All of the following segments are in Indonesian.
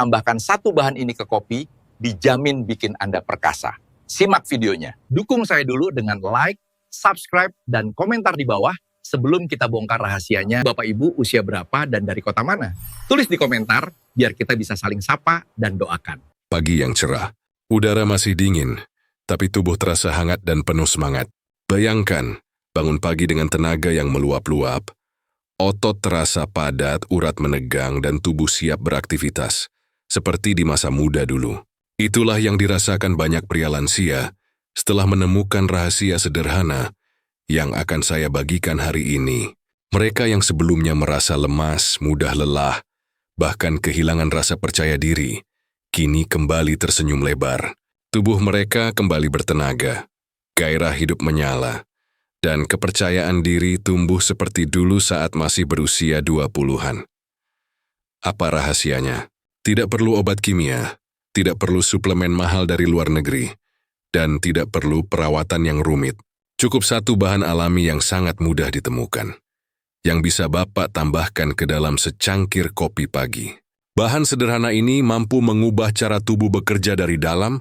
tambahkan satu bahan ini ke kopi, dijamin bikin Anda perkasa. Simak videonya. Dukung saya dulu dengan like, subscribe, dan komentar di bawah sebelum kita bongkar rahasianya. Bapak Ibu usia berapa dan dari kota mana? Tulis di komentar biar kita bisa saling sapa dan doakan. Pagi yang cerah. Udara masih dingin, tapi tubuh terasa hangat dan penuh semangat. Bayangkan, bangun pagi dengan tenaga yang meluap-luap, otot terasa padat, urat menegang, dan tubuh siap beraktivitas, seperti di masa muda dulu. Itulah yang dirasakan banyak pria lansia setelah menemukan rahasia sederhana yang akan saya bagikan hari ini. Mereka yang sebelumnya merasa lemas, mudah lelah, bahkan kehilangan rasa percaya diri, kini kembali tersenyum lebar. Tubuh mereka kembali bertenaga, gairah hidup menyala, dan kepercayaan diri tumbuh seperti dulu saat masih berusia 20-an. Apa rahasianya? Tidak perlu obat kimia, tidak perlu suplemen mahal dari luar negeri, dan tidak perlu perawatan yang rumit. Cukup satu bahan alami yang sangat mudah ditemukan, yang bisa Bapak tambahkan ke dalam secangkir kopi pagi. Bahan sederhana ini mampu mengubah cara tubuh bekerja dari dalam,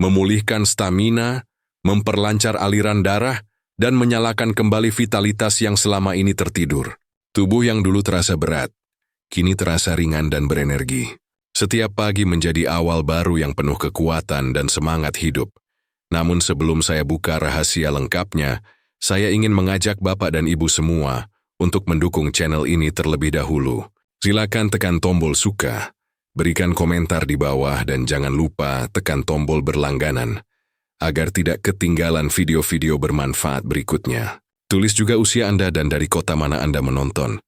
memulihkan stamina, memperlancar aliran darah, dan menyalakan kembali vitalitas yang selama ini tertidur. Tubuh yang dulu terasa berat, kini terasa ringan dan berenergi. Setiap pagi menjadi awal baru yang penuh kekuatan dan semangat hidup. Namun sebelum saya buka rahasia lengkapnya, saya ingin mengajak Bapak dan Ibu semua untuk mendukung channel ini terlebih dahulu. Silakan tekan tombol suka, berikan komentar di bawah, dan jangan lupa tekan tombol berlangganan agar tidak ketinggalan video-video bermanfaat berikutnya. Tulis juga usia Anda dan dari kota mana Anda menonton,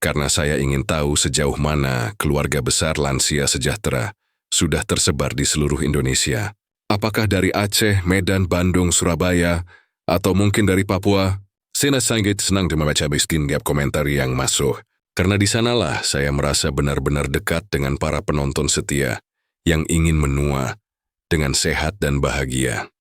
karena saya ingin tahu sejauh mana keluarga besar lansia sejahtera sudah tersebar di seluruh Indonesia. Apakah dari Aceh, Medan, Bandung, Surabaya, atau mungkin dari Papua? Saya sangat senang membaca setiap komentar yang masuk, karena di sanalah saya merasa benar-benar dekat dengan para penonton setia yang ingin menua dengan sehat dan bahagia.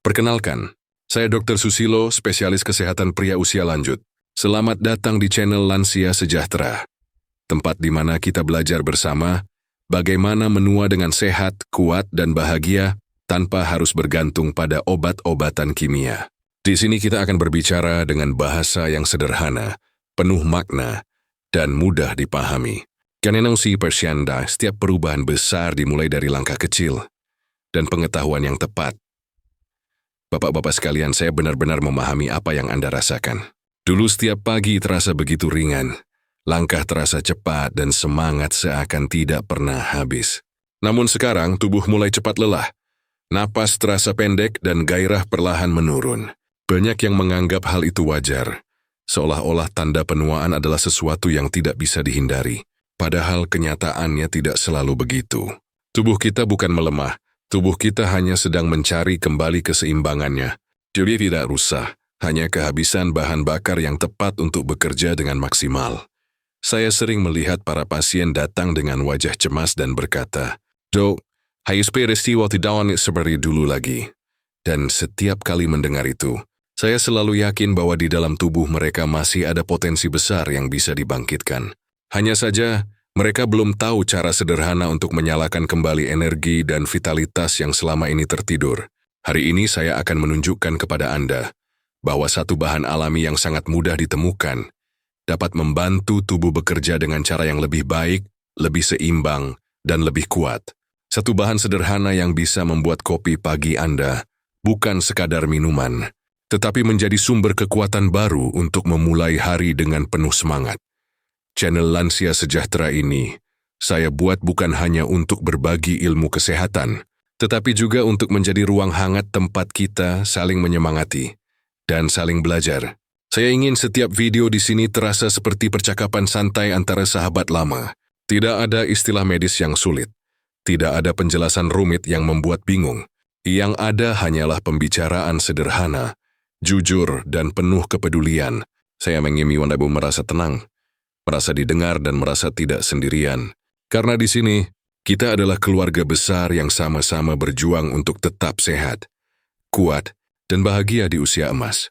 Perkenalkan, saya Dr. Susilo, spesialis kesehatan pria usia lanjut. Selamat datang di channel Lansia Sejahtera, tempat di mana kita belajar bersama bagaimana menua dengan sehat, kuat, dan bahagia tanpa harus bergantung pada obat-obatan kimia. Di sini kita akan berbicara dengan bahasa yang sederhana, penuh makna, dan mudah dipahami. Karena si persyanda, setiap perubahan besar dimulai dari langkah kecil dan pengetahuan yang tepat. Bapak-bapak sekalian, saya benar-benar memahami apa yang Anda rasakan. Dulu setiap pagi terasa begitu ringan, langkah terasa cepat, dan semangat seakan tidak pernah habis. Namun sekarang tubuh mulai cepat lelah, napas terasa pendek, dan gairah perlahan menurun. Banyak yang menganggap hal itu wajar, seolah-olah tanda penuaan adalah sesuatu yang tidak bisa dihindari. Padahal kenyataannya tidak selalu begitu. Tubuh kita bukan melemah, tubuh kita hanya sedang mencari kembali keseimbangannya. Jadi tidak rusak, hanya kehabisan bahan bakar yang tepat untuk bekerja dengan maksimal. Saya sering melihat para pasien datang dengan wajah cemas dan berkata, "Dok, HSP Restiwa tidak seperti dulu lagi." Dan setiap kali mendengar itu, saya selalu yakin bahwa di dalam tubuh mereka masih ada potensi besar yang bisa dibangkitkan. Hanya saja, mereka belum tahu cara sederhana untuk menyalakan kembali energi dan vitalitas yang selama ini tertidur. Hari ini saya akan menunjukkan kepada Anda bahwa satu bahan alami yang sangat mudah ditemukan dapat membantu tubuh bekerja dengan cara yang lebih baik, lebih seimbang, dan lebih kuat. Satu bahan sederhana yang bisa membuat kopi pagi Anda bukan sekadar minuman, tetapi menjadi sumber kekuatan baru untuk memulai hari dengan penuh semangat. Channel Lansia Sejahtera ini saya buat bukan hanya untuk berbagi ilmu kesehatan, tetapi juga untuk menjadi ruang hangat tempat kita saling menyemangati dan saling belajar. Saya ingin setiap video di sini terasa seperti percakapan santai antara sahabat lama. Tidak ada istilah medis yang sulit. Tidak ada penjelasan rumit yang membuat bingung. Yang ada hanyalah pembicaraan sederhana, jujur, dan penuh kepedulian. Saya ingin Anda merasa tenang, merasa didengar, dan merasa tidak sendirian. Karena di sini, kita adalah keluarga besar yang sama-sama berjuang untuk tetap sehat, kuat, dan bahagia di usia emas.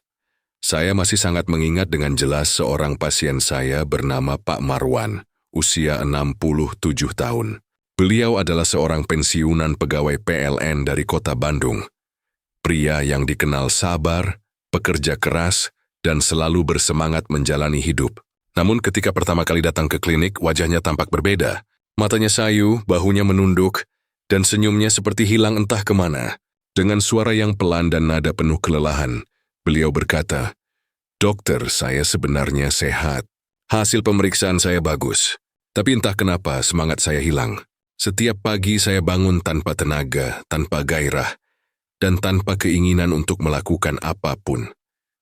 Saya masih sangat mengingat dengan jelas seorang pasien saya bernama Pak Marwan, usia 67 tahun. Beliau adalah seorang pensiunan pegawai PLN dari kota Bandung. Pria yang dikenal sabar, pekerja keras, dan selalu bersemangat menjalani hidup. Namun ketika pertama kali datang ke klinik, wajahnya tampak berbeda. Matanya sayu, bahunya menunduk, dan senyumnya seperti hilang entah kemana. Dengan suara yang pelan dan nada penuh kelelahan, beliau berkata, "Dokter, saya sebenarnya sehat. Hasil pemeriksaan saya bagus. Tapi entah kenapa semangat saya hilang. Setiap pagi saya bangun tanpa tenaga, tanpa gairah, dan tanpa keinginan untuk melakukan apapun."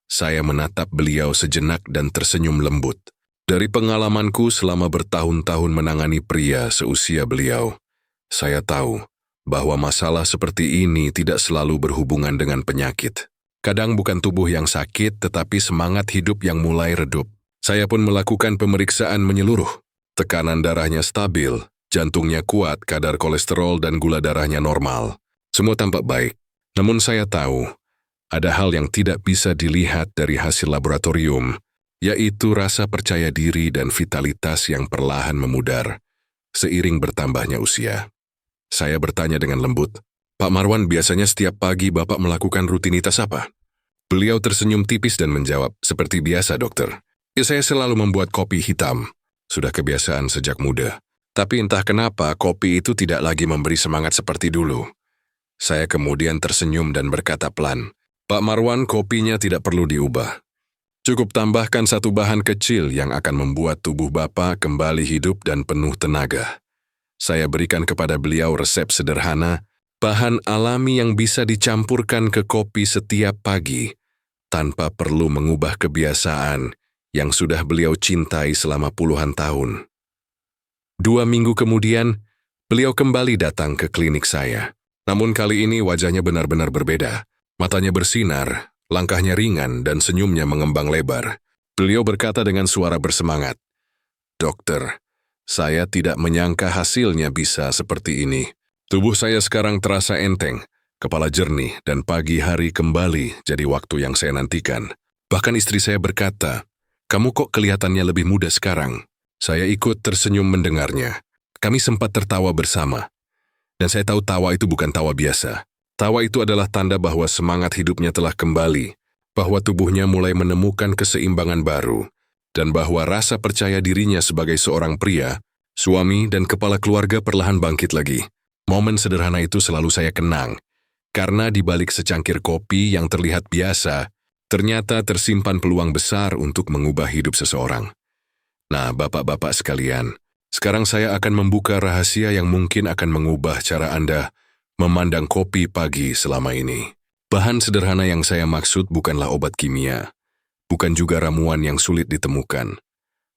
Saya menatap beliau sejenak dan tersenyum lembut. Dari pengalamanku selama bertahun-tahun menangani pria seusia beliau, saya tahu bahwa masalah seperti ini tidak selalu berhubungan dengan penyakit. Kadang bukan tubuh yang sakit, tetapi semangat hidup yang mulai redup. Saya pun melakukan pemeriksaan menyeluruh. Tekanan darahnya stabil, jantungnya kuat, kadar kolesterol dan gula darahnya normal. Semua tampak baik. Namun saya tahu, ada hal yang tidak bisa dilihat dari hasil laboratorium, yaitu rasa percaya diri dan vitalitas yang perlahan memudar seiring bertambahnya usia. Saya bertanya dengan lembut, "Pak Marwan, biasanya setiap pagi Bapak melakukan rutinitas apa?" Beliau tersenyum tipis dan menjawab, "Seperti biasa, dokter. Ya, saya selalu membuat kopi hitam. Sudah kebiasaan sejak muda. Tapi entah kenapa kopi itu tidak lagi memberi semangat seperti dulu." Saya kemudian tersenyum dan berkata pelan, "Pak Marwan, kopinya tidak perlu diubah. Cukup tambahkan satu bahan kecil yang akan membuat tubuh Bapak kembali hidup dan penuh tenaga." Saya berikan kepada beliau resep sederhana, bahan alami yang bisa dicampurkan ke kopi setiap pagi, tanpa perlu mengubah kebiasaan yang sudah beliau cintai selama puluhan tahun. 2 minggu kemudian, beliau kembali datang ke klinik saya. Namun kali ini wajahnya benar-benar berbeda. Matanya bersinar, langkahnya ringan, dan senyumnya mengembang lebar. Beliau berkata dengan suara bersemangat, "Dokter, saya tidak menyangka hasilnya bisa seperti ini. Tubuh saya sekarang terasa enteng, kepala jernih, dan pagi hari kembali jadi waktu yang saya nantikan." Bahkan istri saya berkata, "Kamu kok kelihatannya lebih muda sekarang?" Saya ikut tersenyum mendengarnya. Kami sempat tertawa bersama. Dan saya tahu tawa itu bukan tawa biasa. Tawa itu adalah tanda bahwa semangat hidupnya telah kembali, bahwa tubuhnya mulai menemukan keseimbangan baru, dan bahwa rasa percaya dirinya sebagai seorang pria, suami, dan kepala keluarga perlahan bangkit lagi. Momen sederhana itu selalu saya kenang, karena di balik secangkir kopi yang terlihat biasa, ternyata tersimpan peluang besar untuk mengubah hidup seseorang. Nah, bapak-bapak sekalian, sekarang saya akan membuka rahasia yang mungkin akan mengubah cara Anda memandang kopi pagi selama ini. Bahan sederhana yang saya maksud bukanlah obat kimia, bukan juga ramuan yang sulit ditemukan,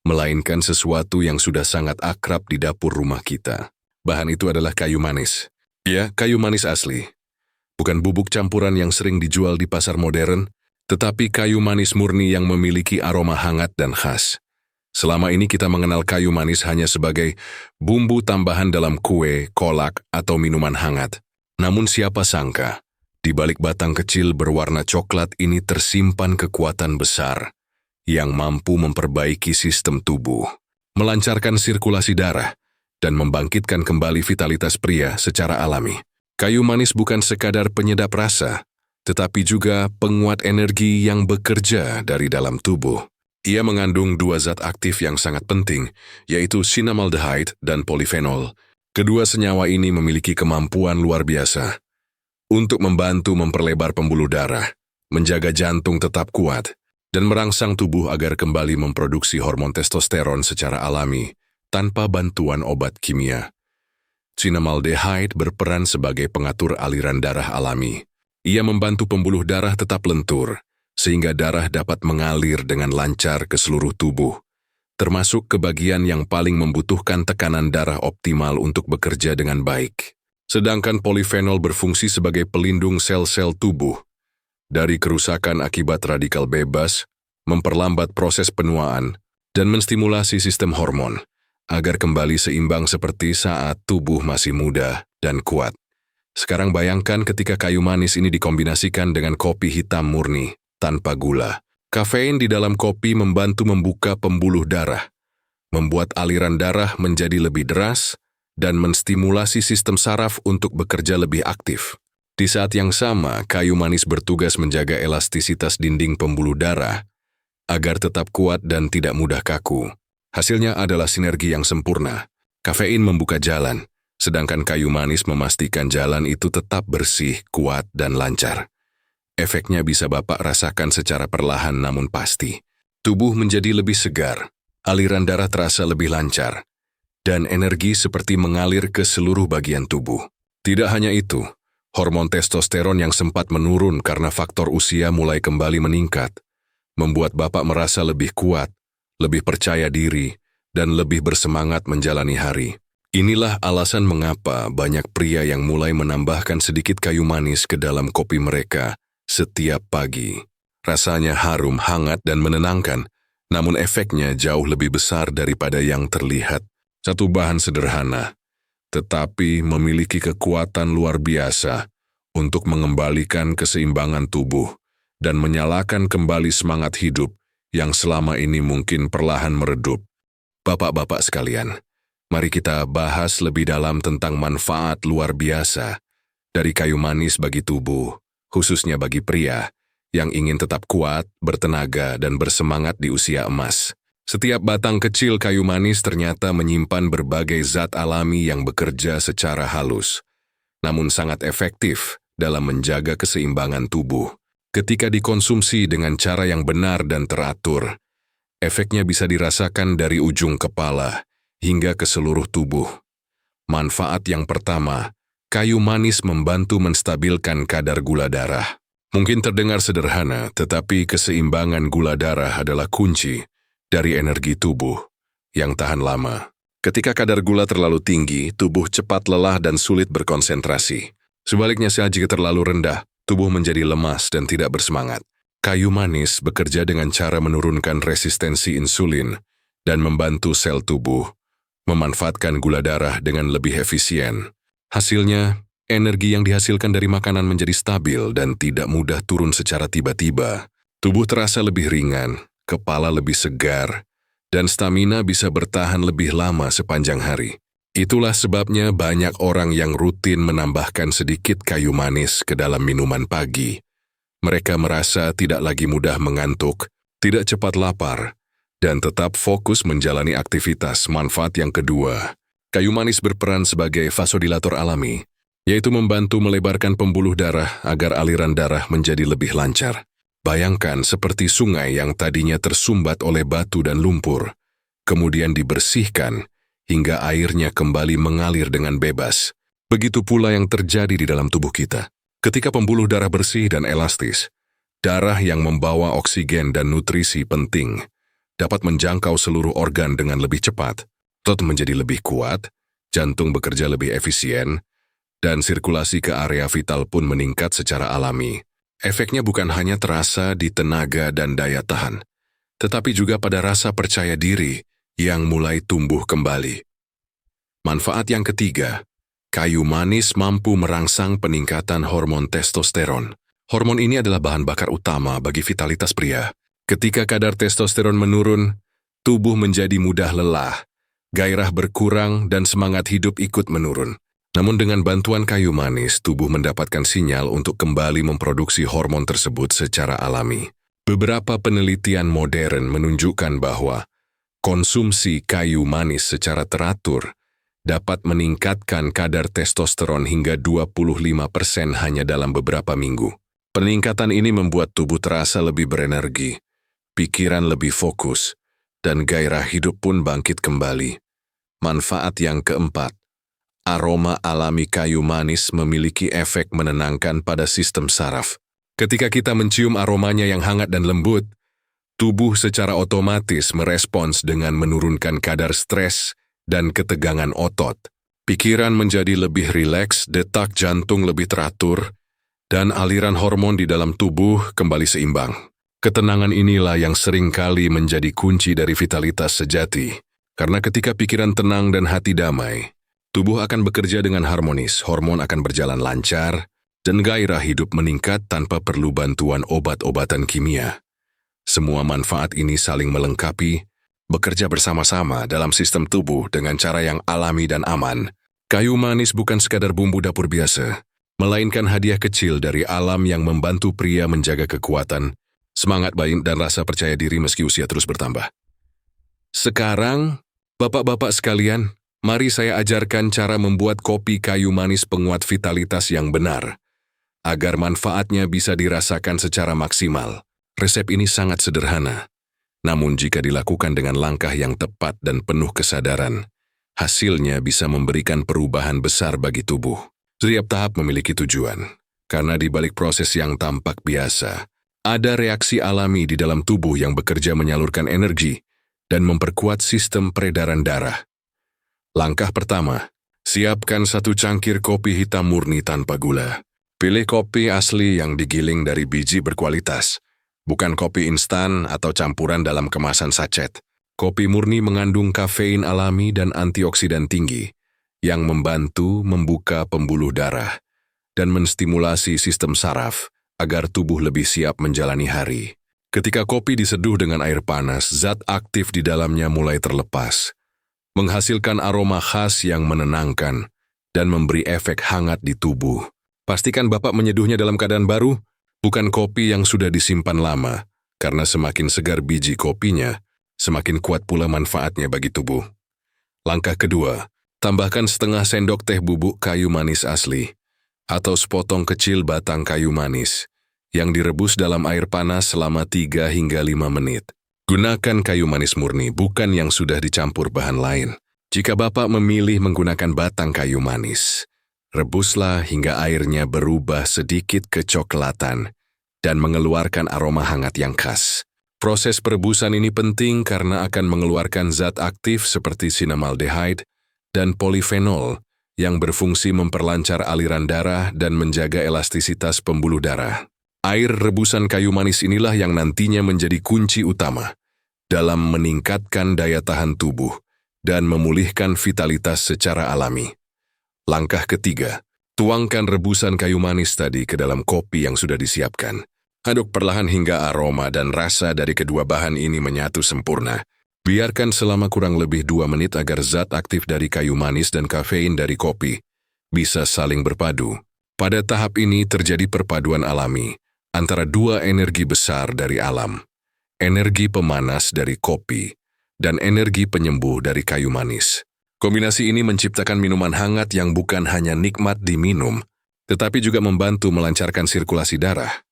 melainkan sesuatu yang sudah sangat akrab di dapur rumah kita. Bahan itu adalah kayu manis. Ya, kayu manis asli. Bukan bubuk campuran yang sering dijual di pasar modern, tetapi kayu manis murni yang memiliki aroma hangat dan khas. Selama ini kita mengenal kayu manis hanya sebagai bumbu tambahan dalam kue, kolak, atau minuman hangat. Namun siapa sangka, di balik batang kecil berwarna coklat ini tersimpan kekuatan besar yang mampu memperbaiki sistem tubuh, melancarkan sirkulasi darah, dan membangkitkan kembali vitalitas pria secara alami. Kayu manis bukan sekadar penyedap rasa, tetapi juga penguat energi yang bekerja dari dalam tubuh. Ia mengandung 2 zat aktif yang sangat penting, yaitu cinnamaldehyde dan polifenol. Kedua senyawa ini memiliki kemampuan luar biasa untuk membantu memperlebar pembuluh darah, menjaga jantung tetap kuat, dan merangsang tubuh agar kembali memproduksi hormon testosteron secara alami tanpa bantuan obat kimia. Cinnamaldehyde berperan sebagai pengatur aliran darah alami. Ia membantu pembuluh darah tetap lentur, sehingga darah dapat mengalir dengan lancar ke seluruh tubuh, termasuk ke bagian yang paling membutuhkan tekanan darah optimal untuk bekerja dengan baik. Sedangkan polifenol berfungsi sebagai pelindung sel-sel tubuh dari kerusakan akibat radikal bebas, memperlambat proses penuaan, dan menstimulasi sistem hormon agar kembali seimbang seperti saat tubuh masih muda dan kuat. Sekarang bayangkan ketika kayu manis ini dikombinasikan dengan kopi hitam murni, tanpa gula. Kafein di dalam kopi membantu membuka pembuluh darah, membuat aliran darah menjadi lebih deras, dan menstimulasi sistem saraf untuk bekerja lebih aktif. Di saat yang sama, kayu manis bertugas menjaga elastisitas dinding pembuluh darah agar tetap kuat dan tidak mudah kaku. Hasilnya adalah sinergi yang sempurna. Kafein membuka jalan, sedangkan kayu manis memastikan jalan itu tetap bersih, kuat, dan lancar. Efeknya bisa Bapak rasakan secara perlahan namun pasti. Tubuh menjadi lebih segar, aliran darah terasa lebih lancar, dan energi seperti mengalir ke seluruh bagian tubuh. Tidak hanya itu, hormon testosteron yang sempat menurun karena faktor usia mulai kembali meningkat, membuat Bapak merasa lebih kuat, lebih percaya diri, dan lebih bersemangat menjalani hari. Inilah alasan mengapa banyak pria yang mulai menambahkan sedikit kayu manis ke dalam kopi mereka setiap pagi. Rasanya harum, hangat, dan menenangkan, namun efeknya jauh lebih besar daripada yang terlihat. Satu bahan sederhana, tetapi memiliki kekuatan luar biasa untuk mengembalikan keseimbangan tubuh dan menyalakan kembali semangat hidup yang selama ini mungkin perlahan meredup. Bapak-bapak sekalian, mari kita bahas lebih dalam tentang manfaat luar biasa dari kayu manis bagi tubuh, khususnya bagi pria yang ingin tetap kuat, bertenaga, dan bersemangat di usia emas. Setiap batang kecil kayu manis ternyata menyimpan berbagai zat alami yang bekerja secara halus, namun sangat efektif dalam menjaga keseimbangan tubuh. Ketika dikonsumsi dengan cara yang benar dan teratur, efeknya bisa dirasakan dari ujung kepala hingga ke seluruh tubuh. Manfaat yang pertama, kayu manis membantu menstabilkan kadar gula darah. Mungkin terdengar sederhana, tetapi keseimbangan gula darah adalah kunci dari energi tubuh yang tahan lama. Ketika kadar gula terlalu tinggi, tubuh cepat lelah dan sulit berkonsentrasi. Sebaliknya, jika terlalu rendah, tubuh menjadi lemas dan tidak bersemangat. Kayu manis bekerja dengan cara menurunkan resistensi insulin dan membantu sel tubuh memanfaatkan gula darah dengan lebih efisien. Hasilnya, energi yang dihasilkan dari makanan menjadi stabil dan tidak mudah turun secara tiba-tiba. Tubuh terasa lebih ringan, kepala lebih segar, dan stamina bisa bertahan lebih lama sepanjang hari. Itulah sebabnya banyak orang yang rutin menambahkan sedikit kayu manis ke dalam minuman pagi. Mereka merasa tidak lagi mudah mengantuk, tidak cepat lapar, dan tetap fokus menjalani aktivitas. Manfaat yang kedua, kayu manis berperan sebagai vasodilator alami, yaitu membantu melebarkan pembuluh darah agar aliran darah menjadi lebih lancar. Bayangkan seperti sungai yang tadinya tersumbat oleh batu dan lumpur, kemudian dibersihkan hingga airnya kembali mengalir dengan bebas. Begitu pula yang terjadi di dalam tubuh kita. Ketika pembuluh darah bersih dan elastis, darah yang membawa oksigen dan nutrisi penting dapat menjangkau seluruh organ dengan lebih cepat. Otot menjadi lebih kuat, jantung bekerja lebih efisien, dan sirkulasi ke area vital pun meningkat secara alami. Efeknya bukan hanya terasa di tenaga dan daya tahan, tetapi juga pada rasa percaya diri yang mulai tumbuh kembali. Manfaat yang ketiga, kayu manis mampu merangsang peningkatan hormon testosteron. Hormon ini adalah bahan bakar utama bagi vitalitas pria. Ketika kadar testosteron menurun, tubuh menjadi mudah lelah, gairah berkurang, dan semangat hidup ikut menurun. Namun dengan bantuan kayu manis, tubuh mendapatkan sinyal untuk kembali memproduksi hormon tersebut secara alami. Beberapa penelitian modern menunjukkan bahwa konsumsi kayu manis secara teratur dapat meningkatkan kadar testosteron hingga 25% hanya dalam beberapa minggu. Peningkatan ini membuat tubuh terasa lebih berenergi, pikiran lebih fokus, dan gairah hidup pun bangkit kembali. Manfaat yang keempat, aroma alami kayu manis memiliki efek menenangkan pada sistem saraf. Ketika kita mencium aromanya yang hangat dan lembut, tubuh secara otomatis merespons dengan menurunkan kadar stres dan ketegangan otot. Pikiran menjadi lebih rileks, detak jantung lebih teratur, dan aliran hormon di dalam tubuh kembali seimbang. Ketenangan inilah yang seringkali menjadi kunci dari vitalitas sejati. Karena ketika pikiran tenang dan hati damai, tubuh akan bekerja dengan harmonis, hormon akan berjalan lancar, dan gairah hidup meningkat tanpa perlu bantuan obat-obatan kimia. Semua manfaat ini saling melengkapi, bekerja bersama-sama dalam sistem tubuh dengan cara yang alami dan aman, Kayu manis bukan sekadar bumbu dapur biasa, melainkan hadiah kecil dari alam yang membantu pria menjaga kekuatan, semangat baik dan rasa percaya diri meski usia terus bertambah. Sekarang, bapak-bapak sekalian, mari saya ajarkan cara membuat kopi kayu manis penguat vitalitas yang benar, agar manfaatnya bisa dirasakan secara maksimal. Resep ini sangat sederhana, namun jika dilakukan dengan langkah yang tepat dan penuh kesadaran, hasilnya bisa memberikan perubahan besar bagi tubuh. Setiap tahap memiliki tujuan, karena di balik proses yang tampak biasa, ada reaksi alami di dalam tubuh yang bekerja menyalurkan energi dan memperkuat sistem peredaran darah. Langkah pertama, siapkan 1 cangkir kopi hitam murni tanpa gula. Pilih kopi asli yang digiling dari biji berkualitas, bukan kopi instan atau campuran dalam kemasan sachet. Kopi murni mengandung kafein alami dan antioksidan tinggi, yang membantu membuka pembuluh darah dan menstimulasi sistem saraf agar tubuh lebih siap menjalani hari. Ketika kopi diseduh dengan air panas, zat aktif di dalamnya mulai terlepas, menghasilkan aroma khas yang menenangkan dan memberi efek hangat di tubuh. Pastikan Bapak menyeduhnya dalam keadaan baru, bukan kopi yang sudah disimpan lama, karena semakin segar biji kopinya, semakin kuat pula manfaatnya bagi tubuh. Langkah kedua, tambahkan setengah sendok teh bubuk kayu manis asli, atau sepotong kecil batang kayu manis, yang direbus dalam air panas selama 3 hingga 5 menit. Gunakan kayu manis murni, bukan yang sudah dicampur bahan lain. Jika Bapak memilih menggunakan batang kayu manis, rebuslah hingga airnya berubah sedikit kecoklatan dan mengeluarkan aroma hangat yang khas. Proses perebusan ini penting karena akan mengeluarkan zat aktif seperti sinamaldehid dan polifenol yang berfungsi memperlancar aliran darah dan menjaga elastisitas pembuluh darah. Air rebusan kayu manis inilah yang nantinya menjadi kunci utama dalam meningkatkan daya tahan tubuh dan memulihkan vitalitas secara alami. Langkah ketiga, tuangkan rebusan kayu manis tadi ke dalam kopi yang sudah disiapkan. Aduk perlahan hingga aroma dan rasa dari kedua bahan ini menyatu sempurna. Biarkan selama kurang lebih 2 menit agar zat aktif dari kayu manis dan kafein dari kopi bisa saling berpadu. Pada tahap ini terjadi perpaduan alami antara 2 energi besar dari alam. Energi pemanas dari kopi dan energi penyembuh dari kayu manis. Kombinasi ini menciptakan minuman hangat yang bukan hanya nikmat diminum, tetapi juga membantu melancarkan sirkulasi darah,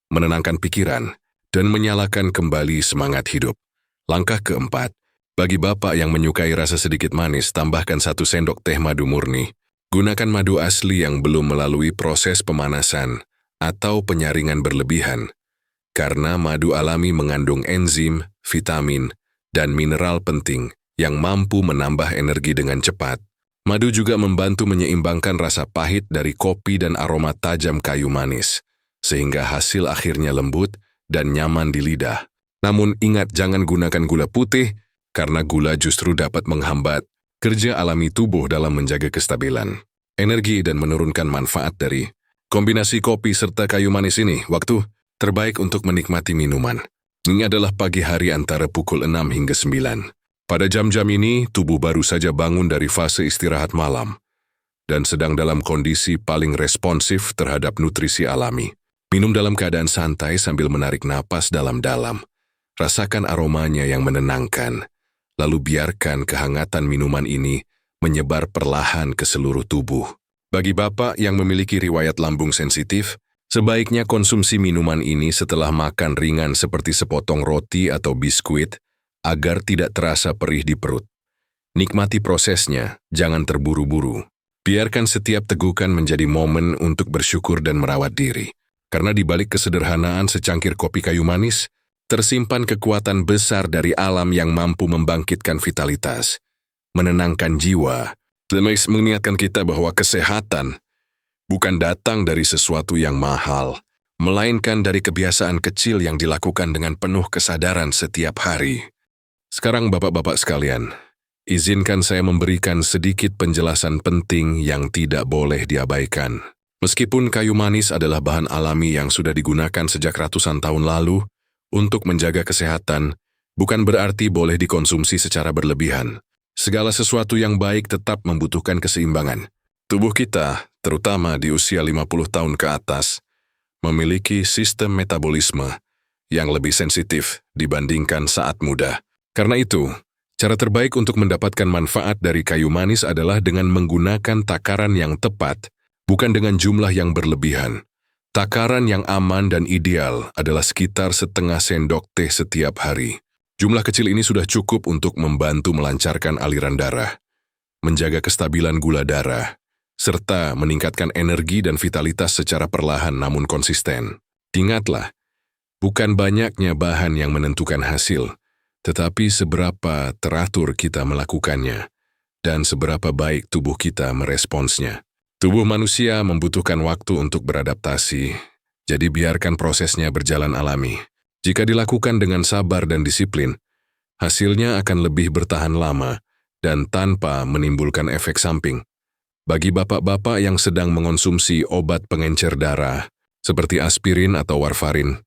menenangkan pikiran, dan menyalakan kembali semangat hidup. Langkah keempat, bagi Bapak yang menyukai rasa sedikit manis, tambahkan 1 sendok teh madu murni. Gunakan madu asli yang belum melalui proses pemanasan atau penyaringan berlebihan, karena madu alami mengandung enzim, vitamin, dan mineral penting yang mampu menambah energi dengan cepat. Madu juga membantu menyeimbangkan rasa pahit dari kopi dan aroma tajam kayu manis, sehingga hasil akhirnya lembut dan nyaman di lidah. Namun ingat, jangan gunakan gula putih, karena gula justru dapat menghambat kerja alami tubuh dalam menjaga kestabilan energi dan menurunkan manfaat dari kombinasi kopi serta kayu manis ini. Waktu terbaik untuk menikmati minuman ini adalah pagi hari antara pukul 6 hingga 9. Pada jam-jam ini, tubuh baru saja bangun dari fase istirahat malam dan sedang dalam kondisi paling responsif terhadap nutrisi alami. Minum dalam keadaan santai sambil menarik napas dalam-dalam. Rasakan aromanya yang menenangkan, lalu biarkan kehangatan minuman ini menyebar perlahan ke seluruh tubuh. Bagi Bapak yang memiliki riwayat lambung sensitif, sebaiknya konsumsi minuman ini setelah makan ringan seperti sepotong roti atau biskuit, agar tidak terasa perih di perut. Nikmati prosesnya, jangan terburu-buru. Biarkan setiap tegukan menjadi momen untuk bersyukur dan merawat diri. Karena di balik kesederhanaan secangkir kopi kayu manis, tersimpan kekuatan besar dari alam yang mampu membangkitkan vitalitas, menenangkan jiwa, dan mengingatkan kita bahwa kesehatan bukan datang dari sesuatu yang mahal, melainkan dari kebiasaan kecil yang dilakukan dengan penuh kesadaran setiap hari. Sekarang Bapak-Bapak sekalian, izinkan saya memberikan sedikit penjelasan penting yang tidak boleh diabaikan. Meskipun kayu manis adalah bahan alami yang sudah digunakan sejak ratusan tahun lalu untuk menjaga kesehatan, bukan berarti boleh dikonsumsi secara berlebihan. Segala sesuatu yang baik tetap membutuhkan keseimbangan. Tubuh kita, terutama di usia 50 tahun ke atas, memiliki sistem metabolisme yang lebih sensitif dibandingkan saat muda. Karena itu, cara terbaik untuk mendapatkan manfaat dari kayu manis adalah dengan menggunakan takaran yang tepat, bukan dengan jumlah yang berlebihan. Takaran yang aman dan ideal adalah sekitar setengah sendok teh setiap hari. Jumlah kecil ini sudah cukup untuk membantu melancarkan aliran darah, menjaga kestabilan gula darah, serta meningkatkan energi dan vitalitas secara perlahan namun konsisten. Ingatlah, bukan banyaknya bahan yang menentukan hasil, tetapi seberapa teratur kita melakukannya, dan seberapa baik tubuh kita meresponsnya. Tubuh manusia membutuhkan waktu untuk beradaptasi, jadi biarkan prosesnya berjalan alami. Jika dilakukan dengan sabar dan disiplin, hasilnya akan lebih bertahan lama dan tanpa menimbulkan efek samping. Bagi bapak-bapak yang sedang mengonsumsi obat pengencer darah, seperti aspirin atau warfarin,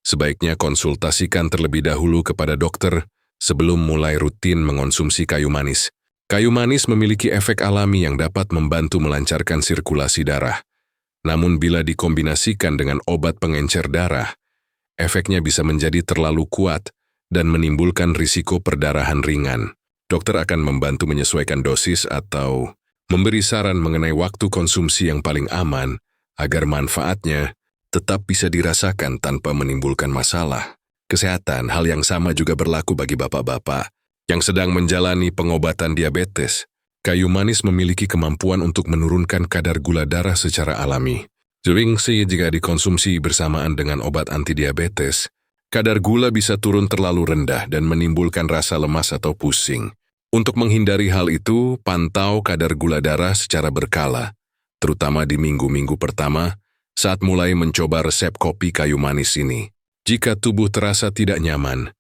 sebaiknya konsultasikan terlebih dahulu kepada dokter sebelum mulai rutin mengonsumsi kayu manis. Kayu manis memiliki efek alami yang dapat membantu melancarkan sirkulasi darah. Namun bila dikombinasikan dengan obat pengencer darah, efeknya bisa menjadi terlalu kuat dan menimbulkan risiko perdarahan ringan. Dokter akan membantu menyesuaikan dosis atau memberi saran mengenai waktu konsumsi yang paling aman agar manfaatnya tetap bisa dirasakan tanpa menimbulkan masalah kesehatan. Hal yang sama juga berlaku bagi bapak-bapak yang sedang menjalani pengobatan diabetes. Kayu manis memiliki kemampuan untuk menurunkan kadar gula darah secara alami. Sering jika dikonsumsi bersamaan dengan obat antidiabetes, kadar gula bisa turun terlalu rendah dan menimbulkan rasa lemas atau pusing. Untuk menghindari hal itu, pantau kadar gula darah secara berkala, terutama di minggu-minggu pertama saat mulai mencoba resep kopi kayu manis ini. Jika tubuh terasa tidak nyaman,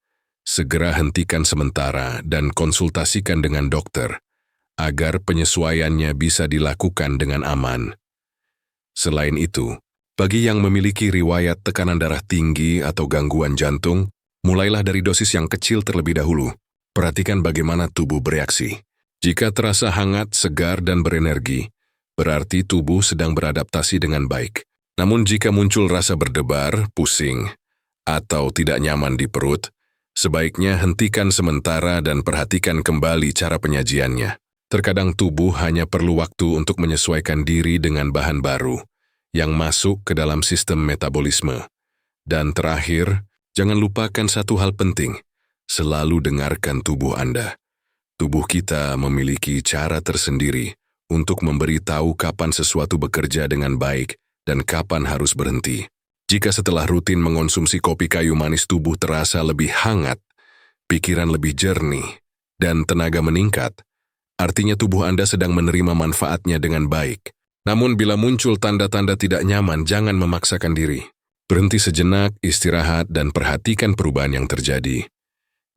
segera hentikan sementara dan konsultasikan dengan dokter agar penyesuaiannya bisa dilakukan dengan aman. Selain itu, bagi yang memiliki riwayat tekanan darah tinggi atau gangguan jantung, mulailah dari dosis yang kecil terlebih dahulu. Perhatikan bagaimana tubuh bereaksi. Jika terasa hangat, segar, dan berenergi, berarti tubuh sedang beradaptasi dengan baik. Namun jika muncul rasa berdebar, pusing, atau tidak nyaman di perut, sebaiknya hentikan sementara dan perhatikan kembali cara penyajiannya. Terkadang tubuh hanya perlu waktu untuk menyesuaikan diri dengan bahan baru yang masuk ke dalam sistem metabolisme. Dan terakhir, jangan lupakan satu hal penting. Selalu dengarkan tubuh Anda. Tubuh kita memiliki cara tersendiri untuk memberitahu kapan sesuatu bekerja dengan baik dan kapan harus berhenti. Jika setelah rutin mengonsumsi kopi kayu manis tubuh terasa lebih hangat, pikiran lebih jernih, dan tenaga meningkat, artinya tubuh Anda sedang menerima manfaatnya dengan baik. Namun bila muncul tanda-tanda tidak nyaman, jangan memaksakan diri. Berhenti sejenak, istirahat, dan perhatikan perubahan yang terjadi.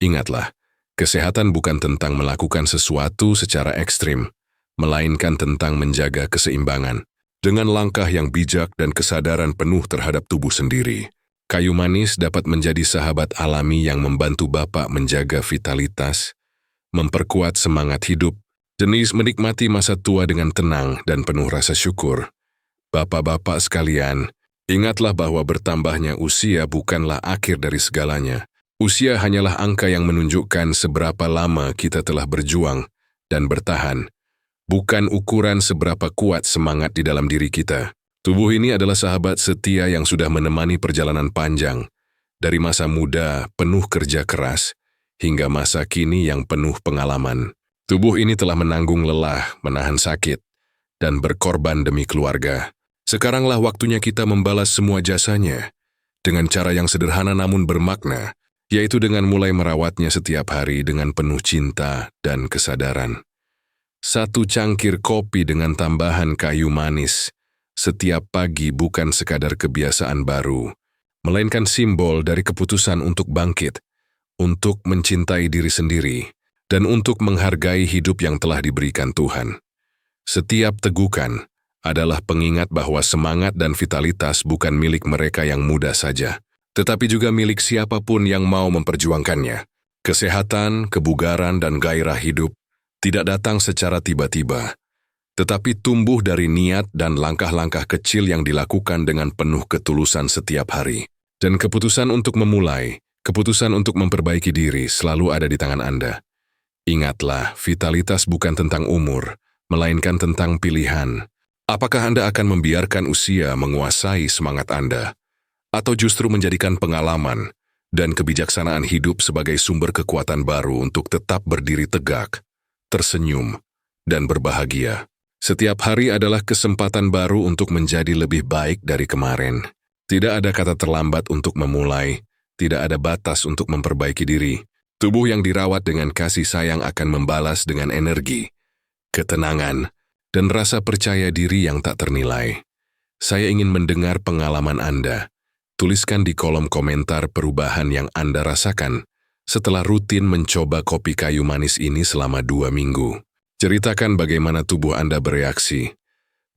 Ingatlah, kesehatan bukan tentang melakukan sesuatu secara ekstrim, melainkan tentang menjaga keseimbangan. Dengan langkah yang bijak dan kesadaran penuh terhadap tubuh sendiri, kayu manis dapat menjadi sahabat alami yang membantu Bapak menjaga vitalitas, memperkuat semangat hidup, jenis menikmati masa tua dengan tenang dan penuh rasa syukur. Bapak-bapak sekalian, ingatlah bahwa bertambahnya usia bukanlah akhir dari segalanya. Usia hanyalah angka yang menunjukkan seberapa lama kita telah berjuang dan bertahan, bukan ukuran seberapa kuat semangat di dalam diri kita. Tubuh ini adalah sahabat setia yang sudah menemani perjalanan panjang, dari masa muda penuh kerja keras, hingga masa kini yang penuh pengalaman. Tubuh ini telah menanggung lelah, menahan sakit, dan berkorban demi keluarga. Sekaranglah waktunya kita membalas semua jasanya, dengan cara yang sederhana namun bermakna, yaitu dengan mulai merawatnya setiap hari dengan penuh cinta dan kesadaran. 1 cangkir kopi dengan tambahan kayu manis setiap pagi bukan sekadar kebiasaan baru, melainkan simbol dari keputusan untuk bangkit, untuk mencintai diri sendiri, dan untuk menghargai hidup yang telah diberikan Tuhan. Setiap tegukan adalah pengingat bahwa semangat dan vitalitas bukan milik mereka yang muda saja, tetapi juga milik siapapun yang mau memperjuangkannya. Kesehatan, kebugaran, dan gairah hidup tidak datang secara tiba-tiba. tetapi tumbuh dari niat dan langkah-langkah kecil yang dilakukan dengan penuh ketulusan setiap hari. Dan keputusan untuk memulai, keputusan untuk memperbaiki diri selalu ada di tangan Anda. Ingatlah, vitalitas bukan tentang umur, melainkan tentang pilihan. Apakah Anda akan membiarkan usia menguasai semangat Anda, atau justru menjadikan pengalaman dan kebijaksanaan hidup sebagai sumber kekuatan baru untuk tetap berdiri tegak, tersenyum, dan berbahagia? Setiap hari adalah kesempatan baru untuk menjadi lebih baik dari kemarin. Tidak ada kata terlambat untuk memulai, tidak ada batas untuk memperbaiki diri. Tubuh yang dirawat dengan kasih sayang akan membalas dengan energi, ketenangan, dan rasa percaya diri yang tak ternilai. Saya ingin mendengar pengalaman Anda. Tuliskan di kolom komentar perubahan yang Anda rasakan setelah rutin mencoba kopi kayu manis ini selama 2 minggu. Ceritakan bagaimana tubuh Anda bereaksi,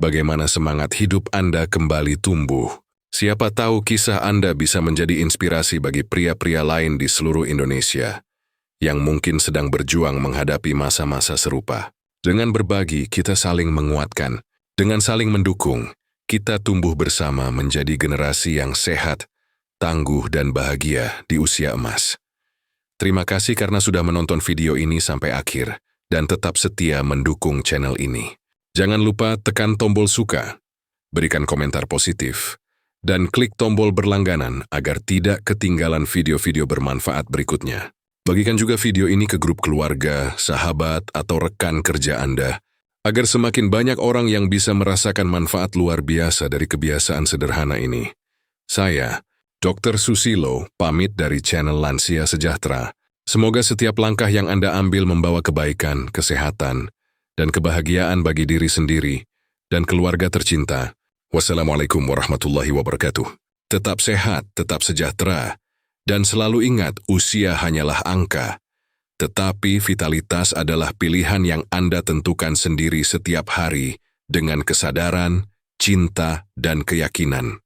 bagaimana semangat hidup Anda kembali tumbuh. Siapa tahu kisah Anda bisa menjadi inspirasi bagi pria-pria lain di seluruh Indonesia yang mungkin sedang berjuang menghadapi masa-masa serupa. Dengan berbagi, kita saling menguatkan. Dengan saling mendukung, kita tumbuh bersama menjadi generasi yang sehat, tangguh, dan bahagia di usia emas. Terima kasih karena sudah menonton video ini sampai akhir dan tetap setia mendukung channel ini. Jangan lupa tekan tombol suka, berikan komentar positif, dan klik tombol berlangganan agar tidak ketinggalan video-video bermanfaat berikutnya. Bagikan juga video ini ke grup keluarga, sahabat, atau rekan kerja Anda, agar semakin banyak orang yang bisa merasakan manfaat luar biasa dari kebiasaan sederhana ini. Saya, Dr. Susilo, pamit dari channel Lansia Sejahtera. Semoga setiap langkah yang Anda ambil membawa kebaikan, kesehatan, dan kebahagiaan bagi diri sendiri dan keluarga tercinta. Wassalamualaikum warahmatullahi wabarakatuh. Tetap sehat, tetap sejahtera, dan selalu ingat usia hanyalah angka, tetapi vitalitas adalah pilihan yang Anda tentukan sendiri setiap hari dengan kesadaran, cinta, dan keyakinan.